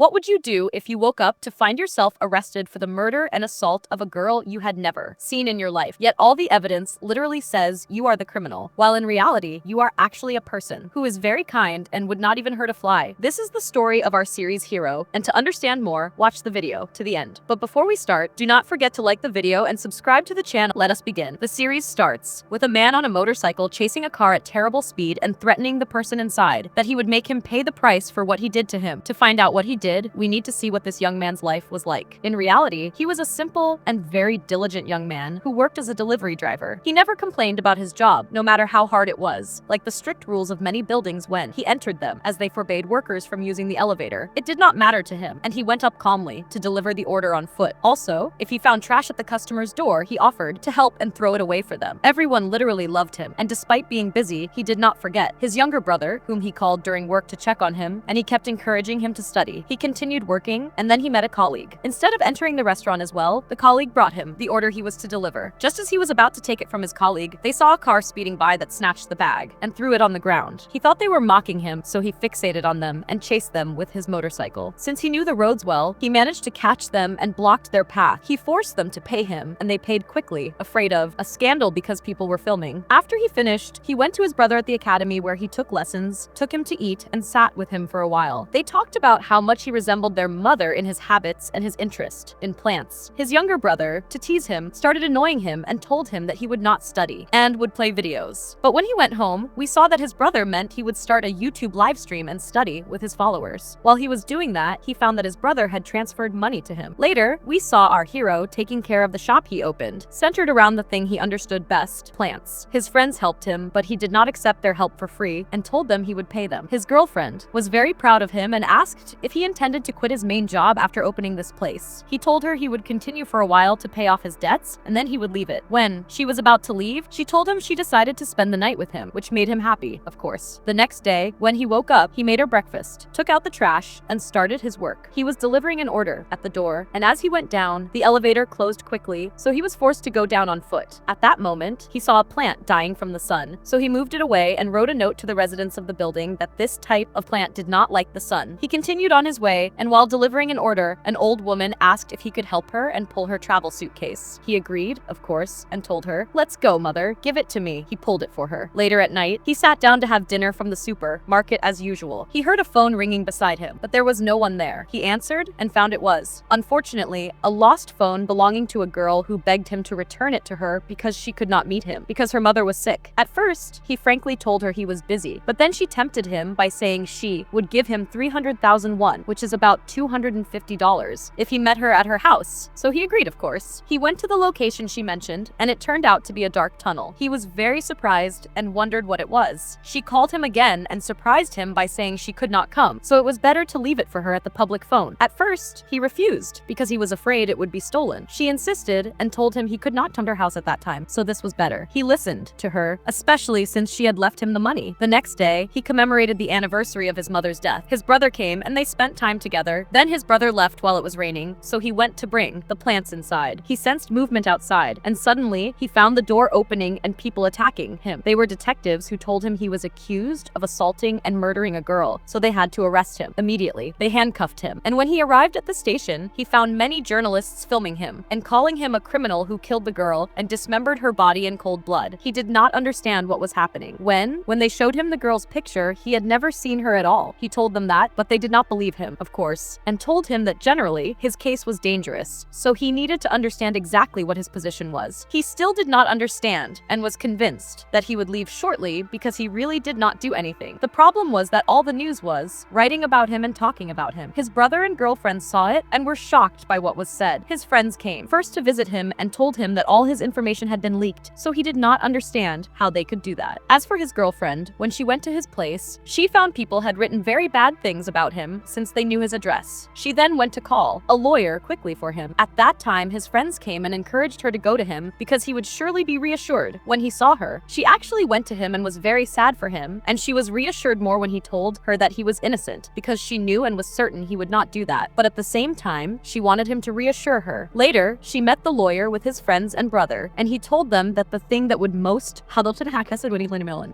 What would you do if you woke up to find yourself arrested for the murder and assault of a girl you had never seen in your life? Yet all the evidence literally says you are the criminal, while in reality, you are actually a person who is very kind and would not even hurt a fly. This is the story of our series hero, and to understand more, watch the video to the end. But before we start, do not forget to like the video and subscribe to the channel. Let us begin. The series starts with a man on a motorcycle chasing a car at terrible speed and threatening the person inside that he would make him pay the price for what he did to him. To find out what he did, we need to see what this young man's life was like. In reality, he was a simple and very diligent young man who worked as a delivery driver. He never complained about his job, no matter how hard it was, like the strict rules of many buildings when he entered them, as they forbade workers from using the elevator. It did not matter to him, and he went up calmly to deliver the order on foot. Also, if he found trash at the customer's door, he offered to help and throw it away for them. Everyone literally loved him, and despite being busy, he did not forget his younger brother, whom he called during work to check on him, and he kept encouraging him to study. He continued working, and then he met a colleague. Instead of entering the restaurant as well, the colleague brought him the order he was to deliver. Just as he was about to take it from his colleague, they saw a car speeding by that snatched the bag and threw it on the ground. He thought they were mocking him, so he fixated on them and chased them with his motorcycle. Since he knew the roads well, he managed to catch them and blocked their path. He forced them to pay him, and they paid quickly, afraid of a scandal because people were filming. After he finished, he went to his brother at the academy where he took lessons, took him to eat, and sat with him for a while. They talked about how much he resembled their mother in his habits and his interest in plants. His younger brother, to tease him, started annoying him and told him that he would not study and would play videos. But when he went home, we saw that his brother meant he would start a YouTube live stream and study with his followers. While he was doing that, he found that his brother had transferred money to him. Later, we saw our hero taking care of the shop he opened, centered around the thing he understood best, plants. His friends helped him, but he did not accept their help for free and told them he would pay them. His girlfriend was very proud of him and asked if he intended to quit his main job after opening this place. He told her he would continue for a while to pay off his debts and then he would leave it. When she was about to leave, she told him she decided to spend the night with him, which made him happy, of course. The next day, when he woke up, he made her breakfast, took out the trash, and started his work. He was delivering an order at the door, and as he went down, the elevator closed quickly, so he was forced to go down on foot. At that moment, he saw a plant dying from the sun, so he moved it away and wrote a note to the residents of the building that this type of plant did not like the sun. He continued on his way, and while delivering an order, an old woman asked if he could help her and pull her travel suitcase. He agreed, of course, and told her, "Let's go, mother. Give it to me." He pulled it for her. Later at night, he sat down to have dinner from the supermarket as usual. He heard a phone ringing beside him, but there was no one there. He answered and found it was, unfortunately, a lost phone belonging to a girl who begged him to return it to her because she could not meet him because her mother was sick. At first, he frankly told her he was busy, but then she tempted him by saying she would give him 300,000 won, which is about $250, if he met her at her house. So he agreed, of course. He went to the location she mentioned, and it turned out to be a dark tunnel. He was very surprised and wondered what it was. She called him again and surprised him by saying she could not come, so it was better to leave it for her at the public phone. At first, he refused because he was afraid it would be stolen. She insisted and told him he could not come to her house at that time, so this was better. He listened to her, especially since she had left him the money. The next day, he commemorated the anniversary of his mother's death. His brother came and they spent time together. Then his brother left while it was raining, so he went to bring the plants inside. He sensed movement outside, and suddenly he found the door opening and people attacking him. They were detectives who told him he was accused of assaulting and murdering a girl, so they had to arrest him. Immediately, they handcuffed him, and when he arrived at the station, he found many journalists filming him and calling him a criminal who killed the girl and dismembered her body in cold blood. He did not understand what was happening. When they showed him the girl's picture, he had never seen her at all. He told them that, but they did not believe him, of course, and told him that generally his case was dangerous, so he needed to understand exactly what his position was. He still did not understand and was convinced that he would leave shortly because he really did not do anything. The problem was that all the news was writing about him and talking about him. His brother and girlfriend saw it and were shocked by what was said. His friends came first to visit him and told him that all his information had been leaked, so he did not understand how they could do that. As for his girlfriend, when she went to his place, she found people had written very bad things about him since they knew his address. She then went to call a lawyer quickly for him. At that time, his friends came and encouraged her to go to him because he would surely be reassured when he saw her. She actually went to him and was very sad for him, and she was reassured more when he told her that he was innocent because she knew and was certain he would not do that. But at the same time, she wanted him to reassure her. Later, she met the lawyer with his friends and brother, and he told them that the thing that would most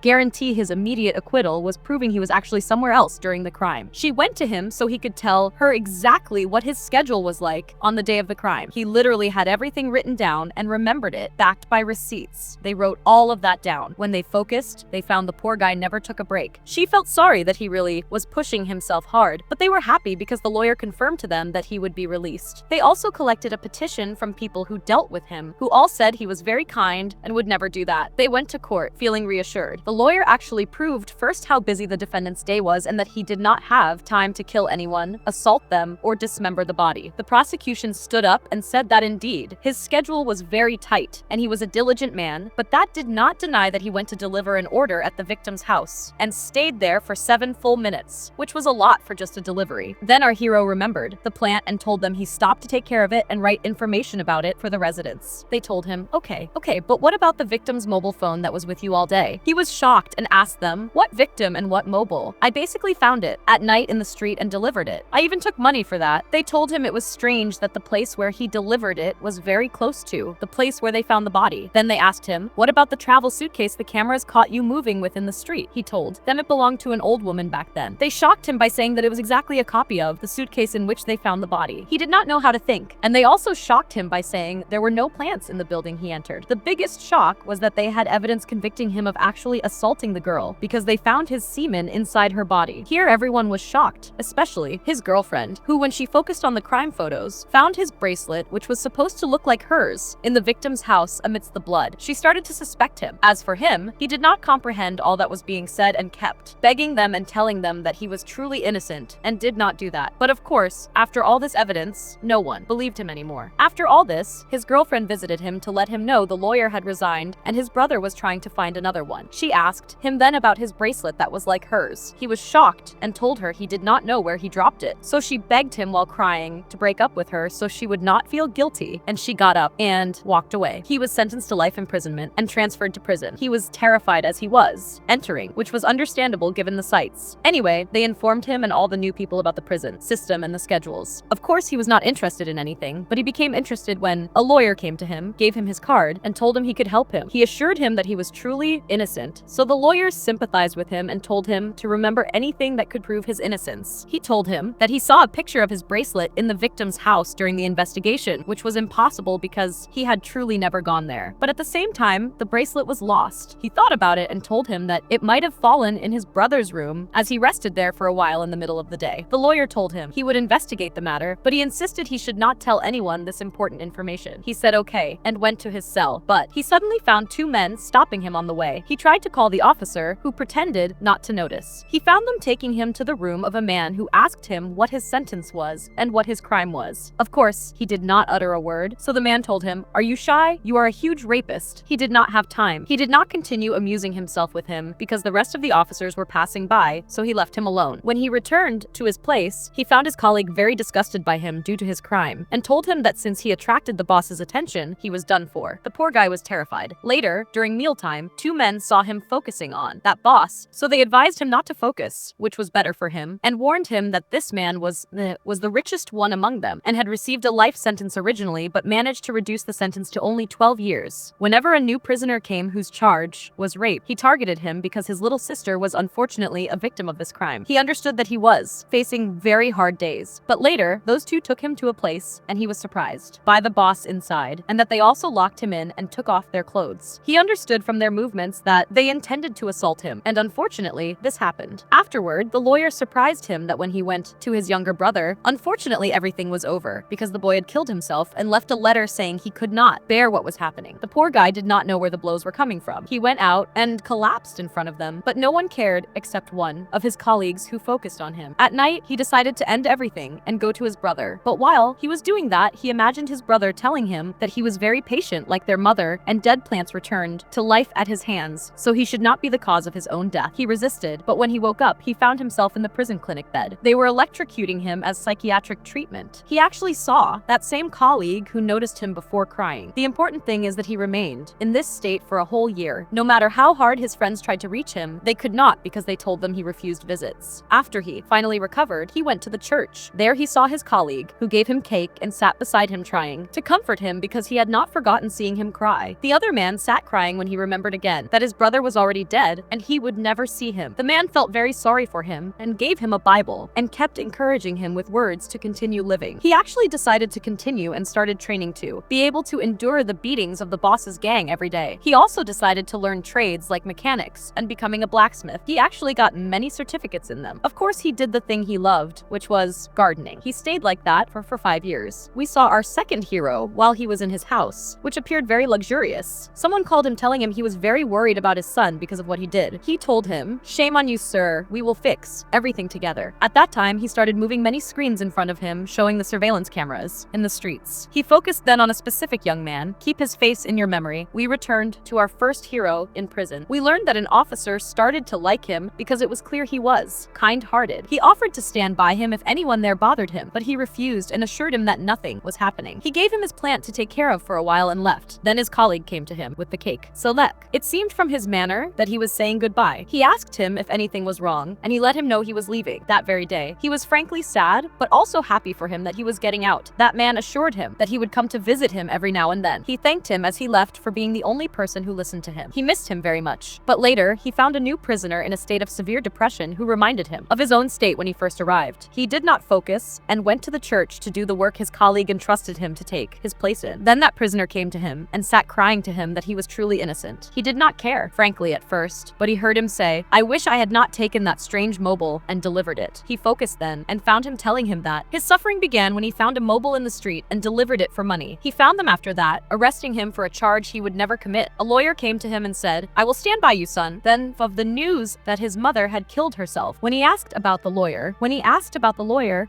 guarantee his immediate acquittal was proving he was actually somewhere else during the crime. She went to him so he he could tell her exactly what his schedule was like on the day of the crime. He literally had everything written down and remembered it, backed by receipts. They wrote all of that down. When they focused, they found the poor guy never took a break. She felt sorry that he really was pushing himself hard, but they were happy because the lawyer confirmed to them that he would be released. They also collected a petition from people who dealt with him, who all said he was very kind and would never do that. They went to court, feeling reassured. The lawyer actually proved first how busy the defendant's day was and that he did not have time to kill anyone, assault them, or dismember the body. The prosecution stood up and said that indeed, his schedule was very tight and he was a diligent man, but that did not deny that he went to deliver an order at the victim's house and stayed there for 7 full minutes, which was a lot for just a delivery. Then our hero remembered the plant and told them he stopped to take care of it and write information about it for the residents. They told him, okay, but what about the victim's mobile phone that was with you all day? He was shocked and asked them, what victim and what mobile? I basically found it at night in the street and delivered it. I even took money for that. They told him it was strange that the place where he delivered it was very close to the place where they found the body. Then they asked him, what about the travel suitcase the cameras caught you moving within the street? He told them it belonged to an old woman back then. They shocked him by saying that it was exactly a copy of the suitcase in which they found the body. He did not know how to think, and they also shocked him by saying there were no plants in the building he entered. The biggest shock was that they had evidence convicting him of actually assaulting the girl because they found his semen inside her body. Here everyone was shocked, especially his girlfriend, who when she focused on the crime photos, found his bracelet, which was supposed to look like hers, in the victim's house amidst the blood. She started to suspect him. As for him, he did not comprehend all that was being said and kept begging them and telling them that he was truly innocent and did not do that. But of course, after all this evidence, no one believed him anymore. After all this, his girlfriend visited him to let him know the lawyer had resigned and his brother was trying to find another one. She asked him then about his bracelet that was like hers. He was shocked and told her he did not know where he dropped it. So she begged him while crying to break up with her so she would not feel guilty, and she got up and walked away. He was sentenced to life imprisonment and transferred to prison. He was terrified as he was entering, which was understandable given the sights. Anyway, they informed him and all the new people about the prison system and the schedules. Of course, he was not interested in anything, but he became interested when a lawyer came to him, gave him his card, and told him he could help him. He assured him that he was truly innocent, so the lawyer sympathized with him and told him to remember anything that could prove his innocence. He told him that he saw a picture of his bracelet in the victim's house during the investigation, which was impossible because he had truly never gone there. But at the same time, the bracelet was lost. He thought about it and told him that it might have fallen in his brother's room as he rested there for a while in the middle of the day. The lawyer told him he would investigate the matter, but he insisted he should not tell anyone this important information. He said okay and went to his cell, but he suddenly found 2 men stopping him on the way. He tried to call the officer, who pretended not to notice. He found them taking him to the room of a man who asked him what his sentence was and what his crime was. Of course, he did not utter a word, so the man told him, "Are you shy? You are a huge rapist." He did not have time. He did not continue amusing himself with him because the rest of the officers were passing by, so he left him alone. When he returned to his place, he found his colleague very disgusted by him due to his crime and told him that since he attracted the boss's attention, he was done for. The poor guy was terrified. Later, during mealtime, 2 men saw him focusing on that boss, so they advised him not to focus, which was better for him, and warned him that this man was the richest one among them and had received a life sentence originally but managed to reduce the sentence to only 12 years. Whenever a new prisoner came whose charge was rape, he targeted him because his little sister was unfortunately a victim of this crime. He understood that he was facing very hard days, but later, those 2 took him to a place and he was surprised by the boss inside and that they also locked him in and took off their clothes. He understood from their movements that they intended to assault him, and unfortunately, this happened. Afterward, the lawyer surprised him that when he went to his younger brother, unfortunately everything was over because the boy had killed himself and left a letter saying he could not bear what was happening. The poor guy did not know where the blows were coming from. He went out and collapsed in front of them, but no one cared except one of his colleagues who focused on him. At night, he decided to end everything and go to his brother, but while he was doing that, he imagined his brother telling him that he was very patient like their mother and dead plants returned to life at his hands, so he should not be the cause of his own death. He resisted, but when he woke up, he found himself in the prison clinic bed. They were electrocuting him as psychiatric treatment. He actually saw that same colleague who noticed him before crying. The important thing is that he remained in this state for a whole year. No matter how hard his friends tried to reach him, they could not because they told them he refused visits. After he finally recovered, he went to the church. There he saw his colleague, who gave him cake and sat beside him trying to comfort him because he had not forgotten seeing him cry. The other man sat crying when he remembered again that his brother was already dead and he would never see him. The man felt very sorry for him and gave him a Bible and kept encouraging him with words to continue living. He actually decided to continue and started training to be able to endure the beatings of the boss's gang every day. He also decided to learn trades like mechanics and becoming a blacksmith. He actually got many certificates in them. Of course, he did the thing he loved, which was gardening. He stayed like that for 5 years. We saw our second hero while he was in his house, which appeared very luxurious. Someone called him telling him he was very worried about his son because of what he did. He told him, "Shame on you, sir. We will fix everything together." At that time, he started moving many screens in front of him, showing the surveillance cameras in the streets. He focused then on a specific young man. Keep his face in your memory. We returned to our first hero in prison. We learned that an officer started to like him because it was clear he was kind-hearted. He offered to stand by him if anyone there bothered him, but he refused and assured him that nothing was happening. He gave him his plant to take care of for a while and left. Then his colleague came to him with the cake. Selek. It seemed from his manner that he was saying goodbye. He asked him if anything was wrong, and he let him know he was leaving that very day. He was frankly sad, but also happy for him that he was getting out. That man assured him that he would come to visit him every now and then. He thanked him as he left for being the only person who listened to him. He missed him very much. But later, he found a new prisoner in a state of severe depression who reminded him of his own state when he first arrived. He did not focus and went to the church to do the work his colleague entrusted him to take his place in. Then that prisoner came to him and sat crying to him that he was truly innocent. He did not care, frankly, at first, but he heard him say, "I wish I had not taken that strange mobile and delivered it." He focused then and found him telling him that. His suffering began when he found a mobile in the street and delivered it for money. He found them after that, arresting him for a charge he would never commit. A lawyer came to him and said, "I will stand by you, son." Then of the news that his mother had killed herself. When he asked about the lawyer,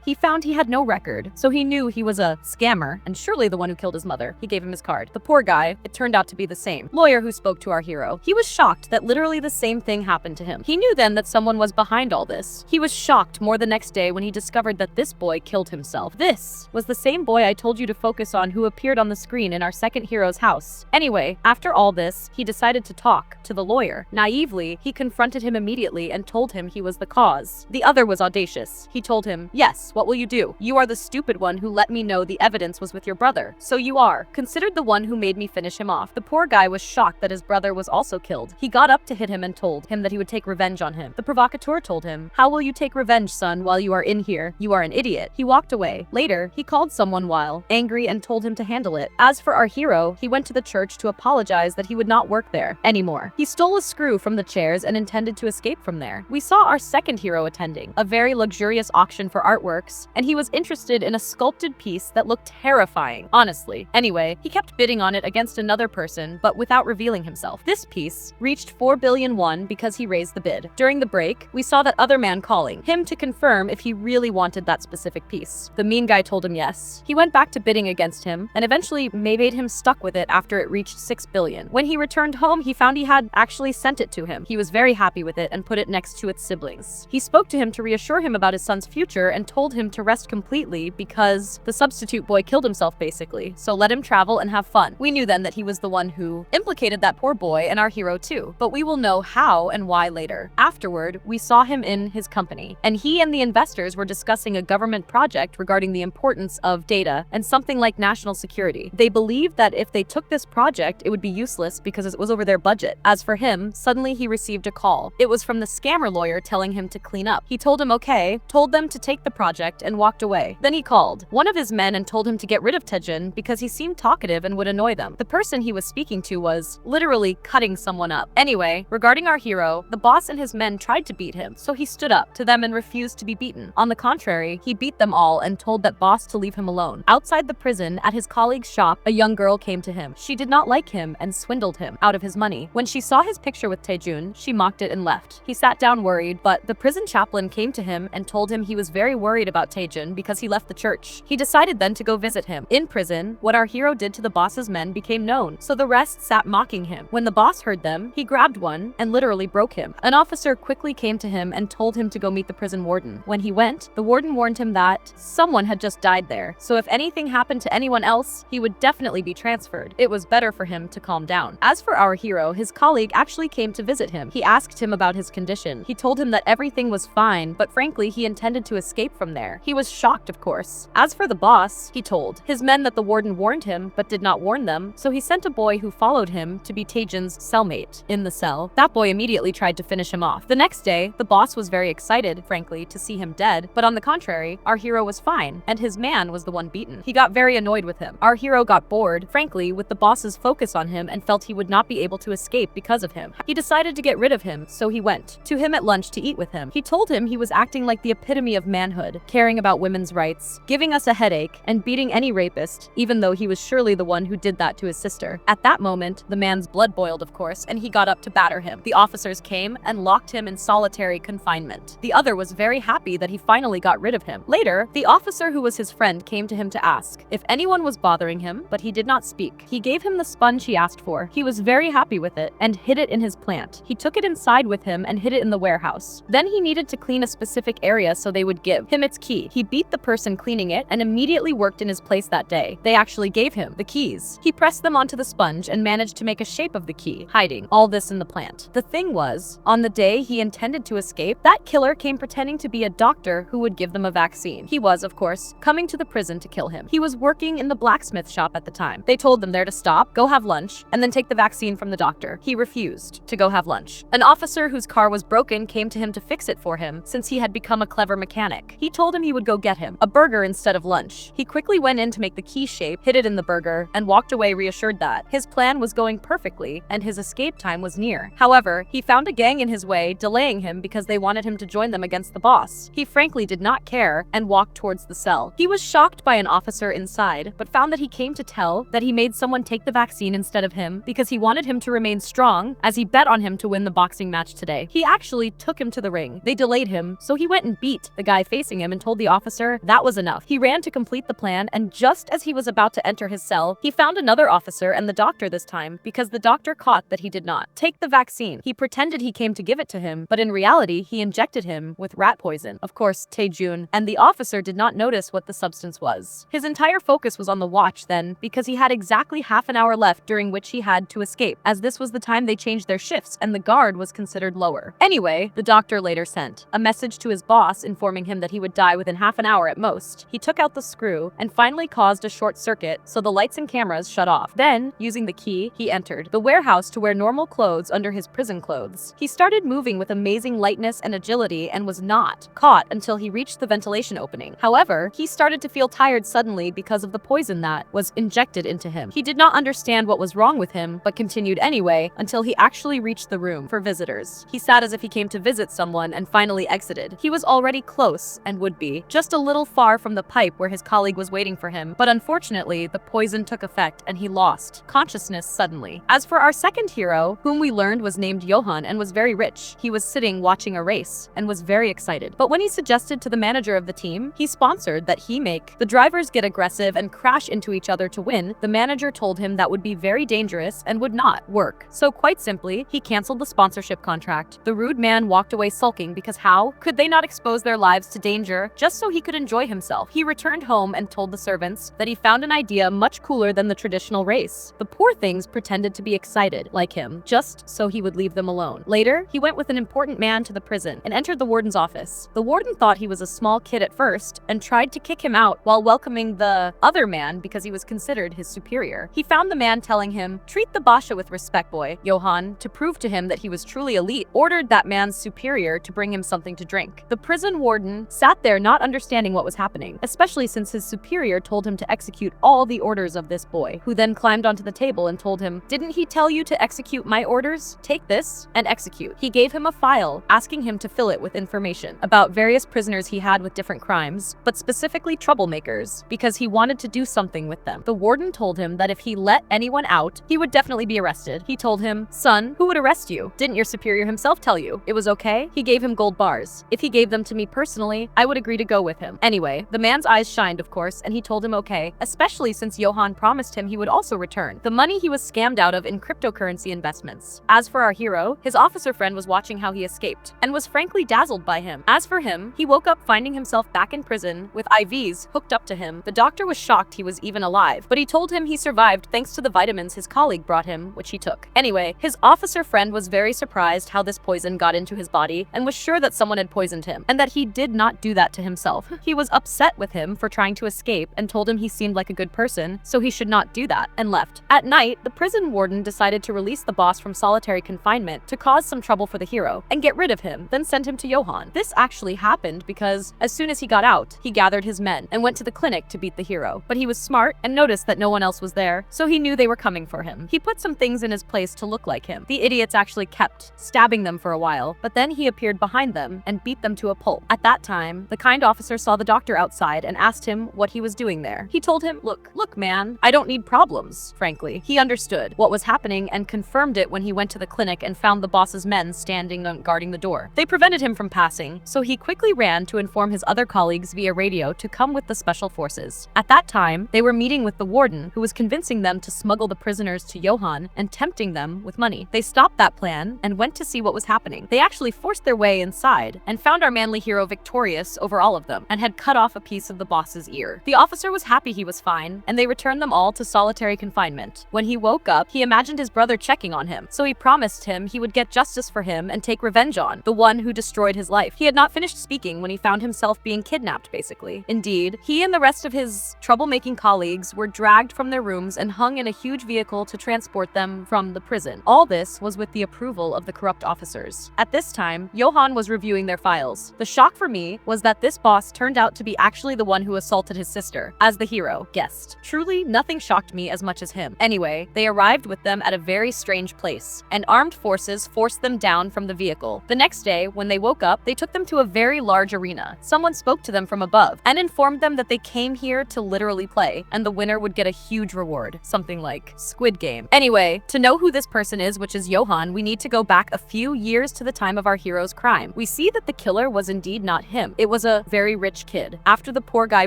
he found he had no record, so he knew he was a scammer and surely the one who killed his mother. He gave him his card. The poor guy, it turned out to be the same lawyer who spoke to our hero. He was shocked that literally the same thing happened to him. He knew then that someone was behind all this. He was shocked more the next day when he discovered that this boy killed himself. This was the same boy I told you to focus on who appeared on the screen in our second hero's house. Anyway, after all this, he decided to talk to the lawyer. Naively, he confronted him immediately and told him he was the cause. The other was audacious. He told him, "Yes, what will you do? You are the stupid one who let me know the evidence was with your brother. So you are considered the one who made me finish him off." The poor guy was shocked that his brother was also killed. He got up to hit him and told him that he would take revenge on him. The provocateur told him, "How will you take revenge, son, while you are in here? You are an idiot." He walked away. Later, he called someone while angry and told him to handle it. As for our hero, he went to the church to apologize that he would not work there anymore. He stole a screw from the chairs and intended to escape from there. We saw our second hero attending a very luxurious auction for artworks, and he was interested in a sculpted piece that looked terrifying, honestly. Anyway, he kept bidding on it against another person, but without revealing himself. This piece reached 4 billion won because he raised the bid. During the break, we saw that other man calling him to confirm if he really wanted that specific piece. The mean guy told him yes. He went back to bidding against him and eventually made him stuck with it after it reached 6 billion. When he returned home, he found he had actually sent it to him. He was very happy with it and put it next to its siblings. He spoke to him to reassure him about his son's future and told him to rest completely because the substitute boy killed himself basically, so let him travel and have fun. We knew then that he was the one who implicated that poor boy and our hero too, but we will know how and why later. Afterward, we saw him in his company, and he and the investors were discussing a government project regarding the importance of data and something like national security. They believed that if they took this project, it would be useless because it was over their budget. As for him, suddenly he received a call. It was from the scammer lawyer telling him to clean up. He told him okay, told them to take the project, and walked away. Then he called one of his men and told him to get rid of Taejin because he seemed talkative and would annoy them. The person he was speaking to was literally cutting someone up. Anyway, regarding our hero, the boss and his men tried to beat him, so he stood up to them and refused to be beaten. On the contrary, he beat them all and told that boss to leave him alone. Outside the prison, at his colleague's shop, a young girl came to him. She did not like him and swindled him out of his money. When she saw his picture with Taejun, she mocked it and left. He sat down worried, but the prison chaplain came to him and told him he was very worried about Taejun because he left the church. He decided then to go visit him. In prison, what our hero did to the boss's men became known, so the rest sat mocking him. When the boss heard them, he grabbed one and literally broke him. An officer quickly came to him and told him to go meet the prison warden. When he went, the warden warned him that someone had just died there, so if anything happened to anyone else, he would definitely be transferred. It was better for him to calm down. As for our hero, his colleague actually came to visit him. He asked him about his condition. He told him that everything was fine, but frankly, he intended to escape from there. He was shocked, of course. As for the boss, he told his men that the warden warned him, but did not warn them, so he sent a boy who followed him to be Taejin's cellmate in the cell. That boy immediately tried to finish him off. The next day, the boss was very excited, frankly, to to see him dead, but on the contrary, our hero was fine, and his man was the one beaten. He got very annoyed with him. Our hero got bored, frankly, with the boss's focus on him and felt he would not be able to escape because of him. He decided to get rid of him, so he went to him at lunch to eat with him. He told him he was acting like the epitome of manhood, caring about women's rights, giving us a headache, and beating any rapist, even though he was surely the one who did that to his sister. At that moment, the man's blood boiled, of course, and he got up to batter him. The officers came and locked him in solitary confinement. The other was very happy that he finally got rid of him. Later, the officer who was his friend came to him to ask if anyone was bothering him, but he did not speak. He gave him the sponge he asked for. He was very happy with it and hid it in his plant. He took it inside with him and hid it in the warehouse. Then he needed to clean a specific area so they would give him its key. He beat the person cleaning it and immediately worked in his place that day. They actually gave him the keys. He pressed them onto the sponge and managed to make a shape of the key, hiding all this in the plant. The thing was, on the day he intended to escape, that killer came pretending to be a doctor who would give them a vaccine. He was, of course, coming to the prison to kill him. He was working in the blacksmith shop at the time. They told them there to stop, go have lunch, and then take the vaccine from the doctor. He refused to go have lunch. An officer whose car was broken came to him to fix it for him since he had become a clever mechanic. He told him he would go get him a burger instead of lunch. He quickly went in to make the key shape, hid it in the burger, and walked away reassured that his plan was going perfectly and his escape time was near. However, he found a gang in his way, delaying him because they wanted him to join them against the boss. He frankly did not care and walked towards the cell. He was shocked by an officer inside, but found that he came to tell that he made someone take the vaccine instead of him because he wanted him to remain strong as he bet on him to win the boxing match today. He actually took him to the ring. They delayed him, so he went and beat the guy facing him and told the officer that was enough. He ran to complete the plan, and just as he was about to enter his cell, he found another officer and the doctor this time because the doctor caught that he did not take the vaccine. He pretended he came to give it to him, but in reality, he injected him with rat poison. Of course, Taejun, and the officer did not notice what the substance was. His entire focus was on the watch then because he had exactly half an hour left during which he had to escape, as this was the time they changed their shifts and the guard was considered lower. Anyway, the doctor later sent a message to his boss informing him that he would die within half an hour at most. He took out the screw and finally caused a short circuit so the lights and cameras shut off. Then, using the key, he entered the warehouse to wear normal clothes under his prison clothes. He started moving with amazing lightness and agility and was not caught until he reached the ventilation opening. However, he started to feel tired suddenly because of the poison that was injected into him. He did not understand what was wrong with him, but continued anyway until he actually reached the room for visitors. He sat as if he came to visit someone and finally exited. He was already close and would be just a little far from the pipe where his colleague was waiting for him, but unfortunately, the poison took effect and he lost consciousness suddenly. As for our second hero, whom we learned was named Johan and was very rich, he was sitting watching a race and was very excited. But when he suggested to the manager of the team he sponsored that he make the drivers get aggressive and crash into each other to win, the manager told him that would be very dangerous and would not work. So quite simply, he canceled the sponsorship contract. The rude man walked away sulking because how could they not expose their lives to danger just so he could enjoy himself? He returned home and told the servants that he found an idea much cooler than the traditional race. The poor things pretended to be excited, like him, just so he would leave them alone. Later, he went with an important man to the prison and entered the warden's office. The warden thought he was a small kid at first and tried to kick him out while welcoming the other man because he was considered his superior. He found the man telling him, "Treat the basha with respect, boy." Johan, to prove to him that he was truly elite, ordered that man's superior to bring him something to drink. The prison warden sat there not understanding what was happening, especially since his superior told him to execute all the orders of this boy, who then climbed onto the table and told him, "Didn't he tell you to execute my orders? Take this and execute." He gave him a file, asking him to fill it with information about various prisoners he had with different crimes, but specifically troublemakers, because he wanted to do something with them. The warden told him that if he let anyone out, he would definitely be arrested. He told him, "Son, who would arrest you? Didn't your superior himself tell you it was okay?" He gave him gold bars. If he gave them to me personally, I would agree to go with him. Anyway, the man's eyes shined, of course, and he told him okay, especially since Johan promised him he would also return the money he was scammed out of in cryptocurrency investments. As for our hero, his officer friend was watching how he escaped and was frankly dazzled by him. As for him, he woke up finding himself back in prison with IVs hooked up to him. The doctor was shocked he was even alive, but he told him he survived thanks to the vitamins his colleague brought him, which he took. Anyway, his officer friend was very surprised how this poison got into his body and was sure that someone had poisoned him and that he did not do that to himself. He was upset with him for trying to escape and told him he seemed like a good person, so he should not do that, and left. At night, the prison warden decided to release the boss from solitary confinement to cause some trouble for the hero and get rid of him, then sent him to Johan. This actually happened because as soon as he got out, he gathered his men and went to the clinic to beat the hero. But he was smart and noticed that no one else was there, so he knew they were coming for him. He put some things in his place to look like him. The idiots actually kept stabbing them for a while, but then he appeared behind them and beat them to a pulp. At that time, the kind officer saw the doctor outside and asked him what he was doing there. He told him, look, man, I don't need problems, frankly. He understood what was happening and confirmed it when he went to the clinic and found the boss's men standing guarding the door. They prevented him from passing, so he quickly ran to inform his other colleagues via radio to come with the special forces. At that time, they were meeting with the warden, who was convincing them to smuggle the prisoners to Johann and tempting them with money. They stopped that plan and went to see what was happening. They actually forced their way inside and found our manly hero victorious over all of them and had cut off a piece of the boss's ear. The officer was happy he was fine, and they returned them all to solitary confinement. When he woke up, he imagined his brother checking on him, so he promised him he would get justice for him and take revenge on the one who destroyed his life. He had not finished speaking when he found himself being kidnapped, basically. Indeed, he and the rest of his troublemaking colleagues were dragged from their rooms and hung in a huge vehicle to transport them from the prison. All this was with the approval of the corrupt officers. At this time, Johann was reviewing their files. The shock for me was that this boss turned out to be actually the one who assaulted his sister, as the hero guessed. Truly, nothing shocked me as much as him. Anyway, they arrived with them at a very strange place, and armed forces forced them down from the vehicle. The next day, when they woke up, they took them to a very large arena. Someone spoke to them from above and informed them that they came here to literally play, and the winner would get a huge reward, something like Squid Game. Anyway, to know who this person is, which is Johann, we need to go back a few years to the time of our hero's crime. We see that the killer was indeed not him. It was a very rich kid. After the poor guy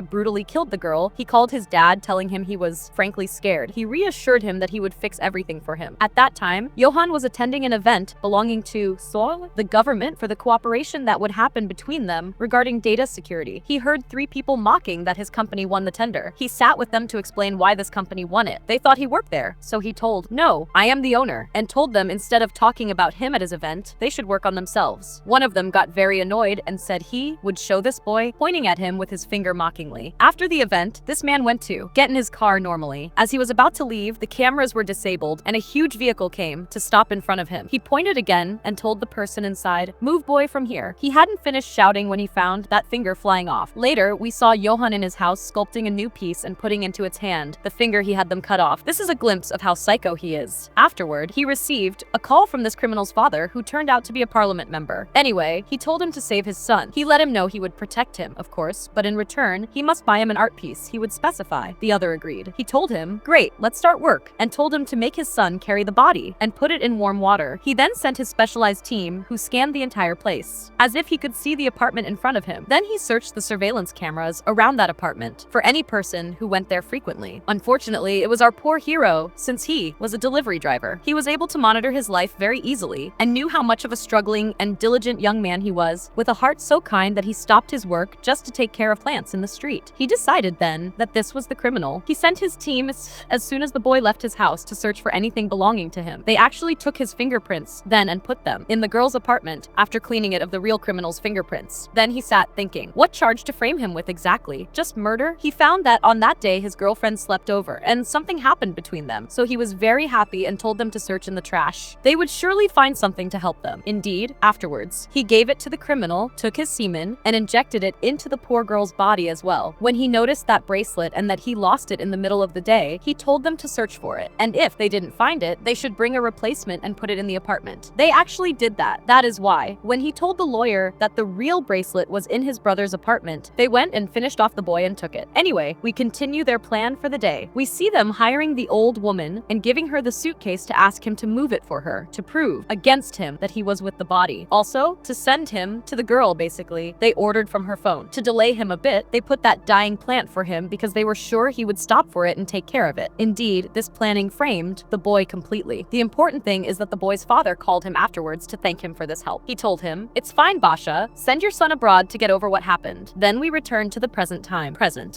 brutally killed the girl, he called his dad, telling him he was frankly scared. He reassured him that he would fix everything for him. At that time, Johann was attending an event belonging to Sol, the government, for the cooperation that would happen between them regarding data security. He heard 3 people mocking that his company won the tender. He sat with them to explain why this company won it. They thought he worked there, so he told, "No, I am the owner," and told them instead of talking about him at his event, they should work on themselves. One of them got very annoyed and said he would show this boy, pointing at him with his finger mockingly. After the event, this man went to get in his car normally. As he was about to leave, the cameras were disabled and a huge vehicle came to stop in front of him. He pointed again and told the person inside, "Move, boy, from here." He hadn't finished shouting when he found that finger flying off. Later, we saw Johann in his house sculpting a new piece and putting into its hand the finger he had them cut off. This is a glimpse of how psycho he is. Afterward, he received a call from this criminal's father, who turned out to be a parliament member. Anyway, he told him to save his son. He let him know he would protect him, of course, but in return, he must buy him an art piece he would specify. The other agreed. He told him, "Great, let's start work," and told him to make his son carry the body and put it in warm water. He then sent his specialized team, who scanned the entire place, as if he could see the apartment in front of him. Then he searched the surveillance cameras around that apartment for any person who went there frequently. Unfortunately, it was our poor hero, since he was a delivery driver. He was able to monitor his life very easily and knew how much of a struggling and diligent young man he was, with a heart so kind that he stopped his work just to take care of plants in the street. He decided then that this was the criminal. He sent his team as soon as the boy left his house to search for anything belonging to him. They actually took his fingerprints then and put them in the girl's apartment after cleaning it of the real criminal's fingerprints. Then he sat thinking, what charge to frame him with exactly? Just murder? He found that on that day his girlfriend slept over and something happened between them, so he was very happy and told them to search in the trash. They would surely find something to help them. Indeed, afterwards, he gave it to the criminal, took his semen, and injected it into the poor girl's body as well. When he noticed that bracelet and that he lost it in the middle of the day, he told them to search for it, and if they didn't find it, they should bring a replacement and put it in the apartment. They actually did that. That is why, when he told the lawyer that the real bracelet was in his brother's apartment, they went and finished off the boy and took it. Anyway, we continue their plan for the day. We see them hiring the old woman and giving her the suitcase to ask him to move it for her, to prove against him that he was with the body. Also, to send him to the girl, basically, they ordered from her phone. To delay him a bit, they put that dying plant for him because they were sure he would stop for it and take care of it. Indeed, this planning framed the boy completely. The important thing is that the boy's father called him afterwards to thank him for this help. He told him, "It's fine, Basha. Send your son abroad to get over what happened." Then we return to the present time.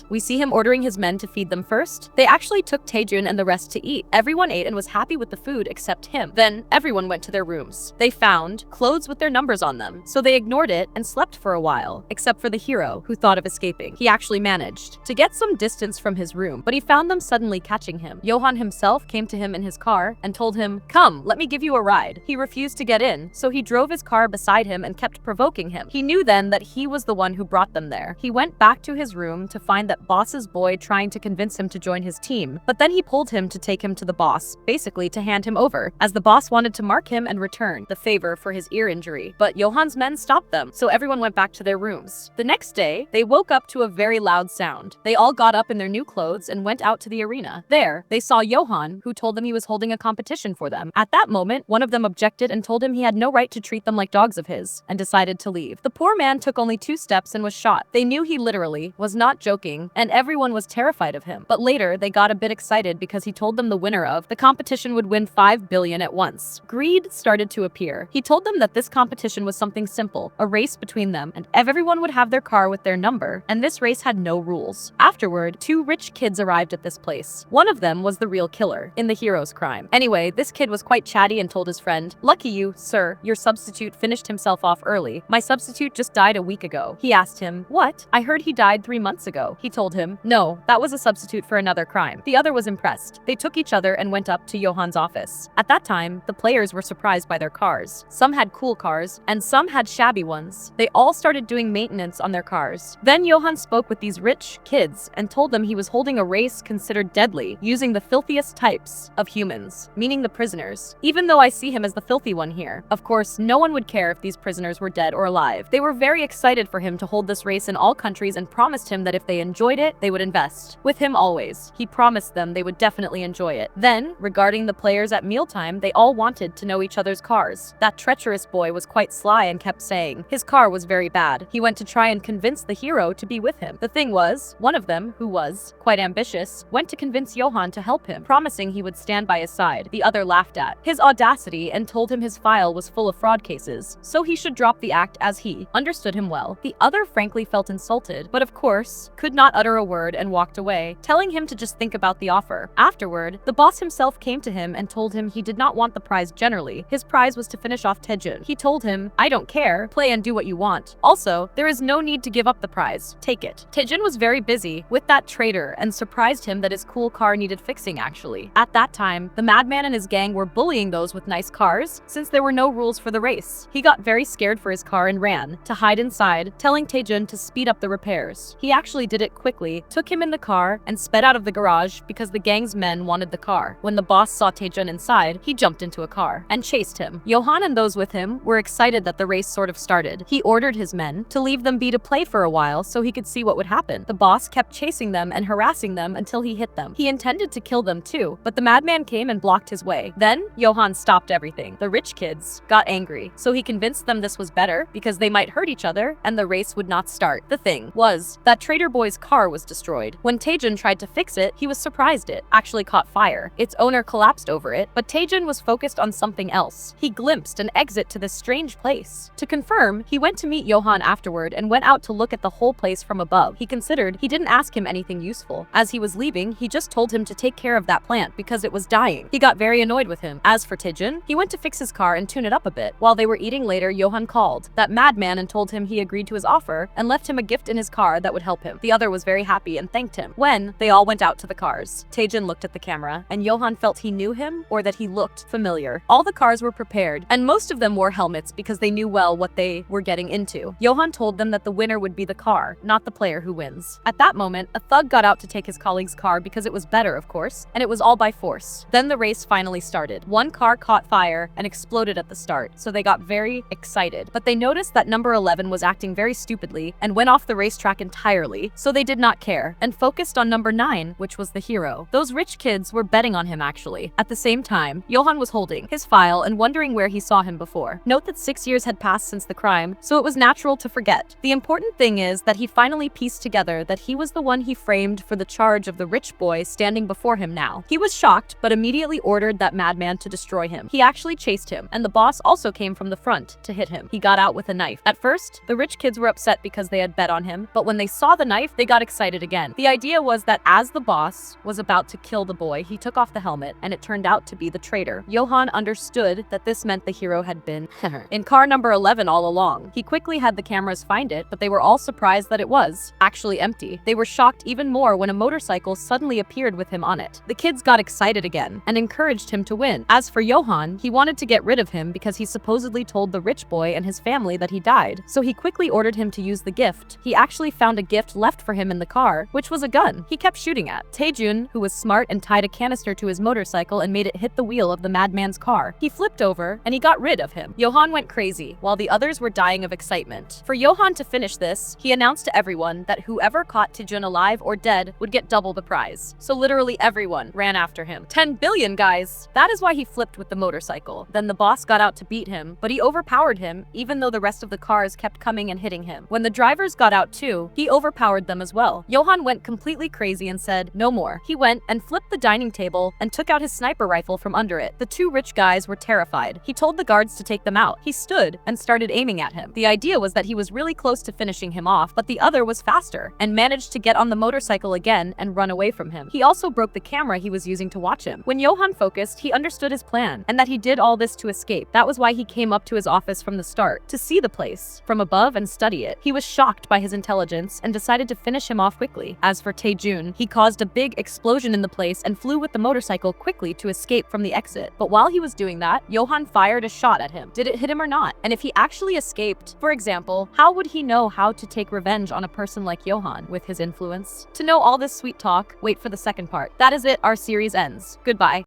We see him ordering his men to feed them first. They actually took Tejun and the rest to eat. Everyone ate and was happy with the food except him. Then everyone went to their rooms. They found clothes with their numbers on them, so they ignored it and slept for a while, except for the hero, who thought of escaping. He actually managed to get some distance from his room, but he found them suddenly catching him. Johann himself came to him in his car and told him, "Come, let me give you a ride." He refused to get in, so he drove his car beside him and kept provoking him. He knew then that he was the one who brought them there. He went back to his room to find that boss's boy trying to convince him to join his team, but then he pulled him to take him to the boss, basically to hand him over, as the boss wanted to mark him and return the favor for his ear injury. But Johan's men stopped them, so everyone went back to their rooms. The next day, they woke up to a very loud sound. They all got up in their new clothes and went out to the arena. There, they saw Johan, who told them he was holding a competition for them. At that moment, one of them objected and told him he had no right to treat them like dogs of his, and decided to leave. The poor man took only 2 steps and was shot. They knew he literally was not joking, and everyone was terrified of him. But later, they got a bit excited because he told them the winner of the competition would win 5 billion at once. Greed started to appear. He told them that this competition was something simple, a race between them, and everyone would have their car with their number, and this race had no rules. Afterward, 2 rich kids arrived at this place. One of them was the real killer in the hero's crime. Anyway, this kid was quite chatty and told his friend, "Lucky you, sir, your substitute finished himself off early. My substitute just died a week ago." He asked him, "What? I heard he died 3 months ago." He told him, "No, that was a substitute for another crime." The other was impressed. They took each other and went up to Johan's office. At that time, the players were surprised by their cars. Some had cool cars, and some had shabby ones. They all started doing maintenance on their cars. Then Johan spoke with these rich kids and told them he was holding a race considered deadly, using the filthiest types of humans, meaning the prisoners. Even though I see him as the filthy one here. Of course, no one would care if these prisoners were dead or alive. They were very excited for him to hold this race in all countries and promised him that if they enjoyed it, they would invest with him always. He promised them they would definitely enjoy it. Then, regarding the players at mealtime, they all wanted to know each other's cars. That treacherous boy was quite sly and kept saying his car was very bad. He went to try and convince the hero to be with him. The thing was, one of them, who was quite ambitious, went to convince Johan to help him, promising he would stand by his side. The other laughed at his audacity and told him his file was full of fraud cases, so he should drop the act as he understood him well. The other frankly felt insulted, but of course, could not utter a word and walked away, telling him to just think about the offer. Afterward, the boss himself came to him and told him he did not want the prize generally. His prize was to finish off Taejun. He told him, "I don't care, play and do what you want. Also, there is no need to give up the prize. Take it." Taejun was very busy with that traitor and surprised him that his cool car needed fixing actually. At that time, the madman and his gang were bullying those with nice cars since there were no rules for the race. He got very scared for his car and ran to hide inside, telling Taejun to speed up the repairs. He actually did it quickly, took him in the car, and sped out of the garage because the gang's men wanted the car. When the boss saw Taejun inside, he jumped into a car and chased him. Johan and those with him were excited that the race sort of started. He ordered his men to leave them be to play for a while so he could see what would happen. The boss kept chasing them and harassing them until he hit them. He intended to kill them too, but the madman came and blocked his way. Then, Johan stopped everything. The rich kids got angry, so he convinced them this was better because they might hurt each other and the race would not start. The thing was that Traitor Boy's car was destroyed. When Taejun tried to fix it, he was surprised it actually caught fire. Its owner collapsed over it, but Taejun was focused on something else. He glimpsed an exit to this strange place. To confirm, he went to meet Johan afterward and went out to look at the whole place from above. He considered he didn't ask him anything useful. As he was leaving, he just told him to take care of that plant because it was dying. He got very annoyed with him. As for Taejun, he went to fix his car and tune it up a bit. While they were eating later, Johan called that madman and told him he agreed to his offer and left him a gift in his car that would help him. The other was very happy and thanked him. When they all went out to the cars, Taejun looked at the camera and Johan felt he knew him or that he looked familiar. All the cars were prepared and most of them wore helmets because they knew well what they were getting into. Johan told them that the winner would be the car, not the player who wins. At that moment, a thug got out to take his colleague's car because it was better, of course, and it was all by force. Then the race finally started. One car caught fire and exploded at the start, so they got very excited. But they noticed that number 11 was acting very stupidly and went off the racetrack entirely, so they did not care and focused on number 9, which was the hero. Those rich kids were betting on him actually. At the same time, Johan was holding his file and wondering where he saw him before. Note that 6 years had passed since the crime, so it was natural to forget. The important thing is that he finally pieced together that he was the one he framed for the charge of the rich boy standing before him now. He was shocked, but immediately ordered that madman to destroy him. He actually chased him, and the boss also came from the front to hit him. He got out with a knife. At first, the rich kids were upset because they had bet on him, but when they saw the knife, they got excited again. The idea was that as the boss was about to kill the boy, he took off the helmet, and it turned out to be the traitor. Johan understood that this meant the hero had been in car number 11 all along. He quickly had the cameras find it, but they were all surprised that it was actually empty. They were shocked even more when a motorcycle suddenly appeared with him on it. The kids got excited again and encouraged him to win. As for Johan, he wanted to get rid of him because he supposedly told the rich boy and his family that that he died, so he quickly ordered him to use the gift. He actually found a gift left for him in the car, which was a gun he kept shooting at. Taejun, who was smart and tied a canister to his motorcycle and made it hit the wheel of the madman's car. He flipped over and he got rid of him. Johan went crazy, while the others were dying of excitement. For Johan to finish this, he announced to everyone that whoever caught Taejun alive or dead would get double the prize. So literally everyone ran after him. 10 billion, guys! That is why he flipped with the motorcycle. Then the boss got out to beat him, but he overpowered him even though the rest of the cars kept coming and hitting him. When the drivers got out too, he overpowered them as well. Johan went completely crazy and said, "No more." He went and flipped the dining table and took out his sniper rifle from under it. The two rich guys were terrified. He told the guards to take them out. He stood and started aiming at him. The idea was that he was really close to finishing him off, but the other was faster and managed to get on the motorcycle again and run away from him. He also broke the camera he was using to watch him. When Johan focused, he understood his plan and that he did all this to escape. That was why he came up to his office from the start, to see the place from above and study it. He was shocked by his intelligence and decided to finish him off quickly. As for Taejun, he caused a big explosion in the place and flew with the motorcycle quickly to escape from the exit. But while he was doing that, Johan fired a shot at him. Did it hit him or not? And if he actually escaped, for example, how would he know how to take revenge on a person like Johan with his influence? To know all this sweet talk, wait for the second part. That is it, our series ends. Goodbye.